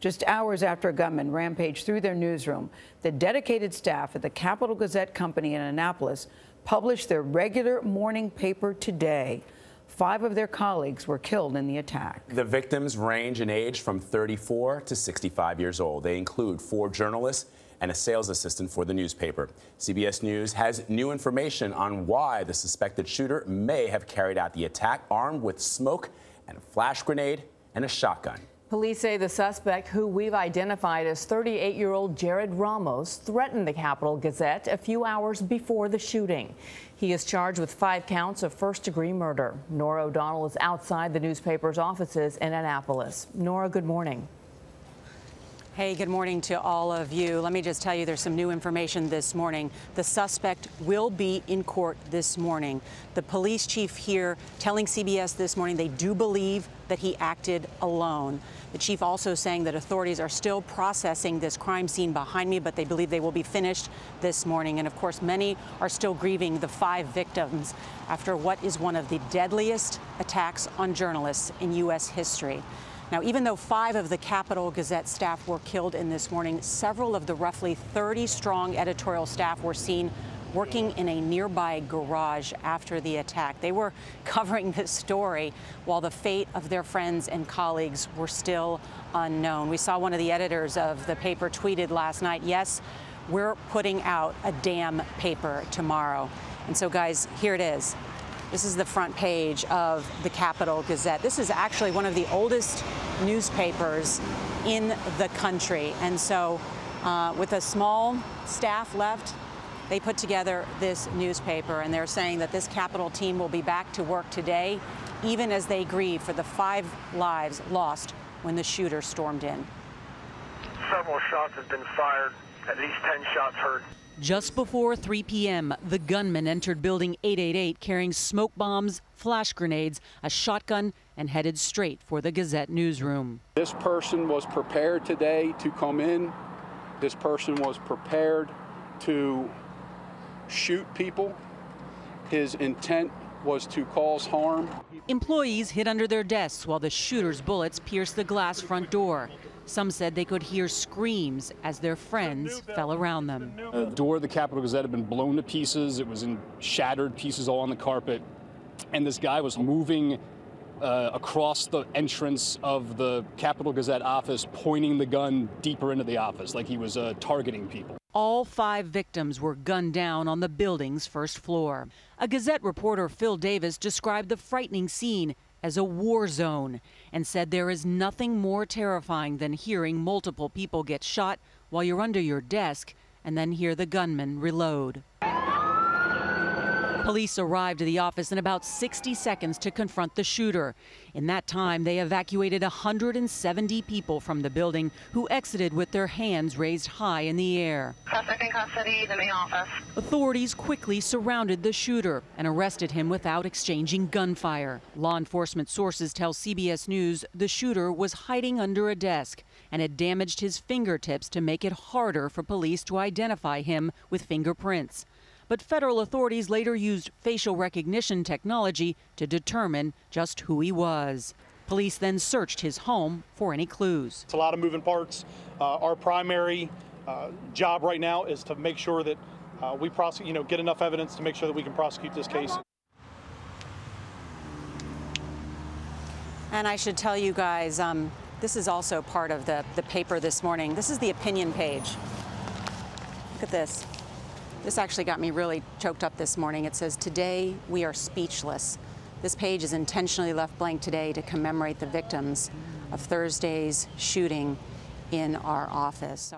Just hours after a gunman rampaged through their newsroom, the dedicated staff at the Capital Gazette company in Annapolis published their regular morning paper today. 5 of their colleagues were killed in the attack. The victims range in age from 34 to 65 years old. They include 4 journalists and a sales assistant for the newspaper. CBS News has new information on why the suspected shooter may have carried out the attack armed with smoke and a flash grenade and a shotgun. Police say the suspect, who we've identified as 38-year-old Jared Ramos, threatened the Capital Gazette a few hours before the shooting. He is charged with 5 counts of first-degree murder. Norah O'Donnell is outside the newspaper's offices in Annapolis. Norah, good morning. Hey, good morning to all of you. Let me just tell you there's some new information this morning. The suspect will be in court this morning. The police chief here telling CBS This Morning they do believe that he acted alone. The chief also saying that authorities are still processing this crime scene behind me, but they believe they will be finished this morning. And of course, many are still grieving the 5 victims after what is one of the deadliest attacks on journalists in U.S. history. Now, even though 5 of the Capital Gazette staff were killed in this morning, several of the roughly 30-strong editorial staff were seen working in a nearby garage after the attack. They were covering this story while the fate of their friends and colleagues were still unknown. We saw one of the editors of the paper tweeted last night, "Yes, we're putting out a damn paper tomorrow." And so, guys, here it is. This is the front page of the Capital Gazette. This is actually one of the oldest newspapers in the country. And so with a small staff left, they put together this newspaper, and they're saying that this Capitol team will be back to work today, even as they grieve for the 5 lives lost when the shooter stormed in. Several shots have been fired, at least 10 shots heard. Just before 3 p.m., the gunman entered Building 888 carrying smoke bombs, flash grenades, a shotgun, and headed straight for the Gazette newsroom. This person was prepared today to come in. This person was prepared to shoot people. His intent was to cause harm. Employees hid under their desks while the shooter's bullets pierced the glass front door. Some said they could hear screams as their friends fell around them. The door of the Capital Gazette had been blown to pieces. It was in shattered pieces all on the carpet. And this guy was moving across the entrance of the Capital Gazette office, pointing the gun deeper into the office, like he was targeting people. All 5 victims were gunned down on the building's first floor. A Gazette reporter, Phil Davis, described the frightening scene as a war zone and said there is nothing more terrifying than hearing multiple people get shot while you're under your desk and then hear the gunman reload. Police arrived at the office in about 60 seconds to confront the shooter. In that time, they evacuated 170 people from the building who exited with their hands raised high in the air. Suspect in custody, the main office. Authorities quickly surrounded the shooter and arrested him without exchanging gunfire. Law enforcement sources tell CBS News the shooter was hiding under a desk and had damaged his fingertips to make it harder for police to identify him with fingerprints. But federal authorities later used facial recognition technology to determine just who he was. Police then searched his home for any clues. It's a lot of moving parts. Our primary job right now is to make sure that we prosecute, get enough evidence to make sure that we can prosecute this case. And I should tell you guys, this is also part of the paper this morning. This is the opinion page. Look at this. This actually got me really choked up this morning. It says, "Today we are speechless." This page is intentionally left blank today to commemorate the victims of Thursday's shooting in our office.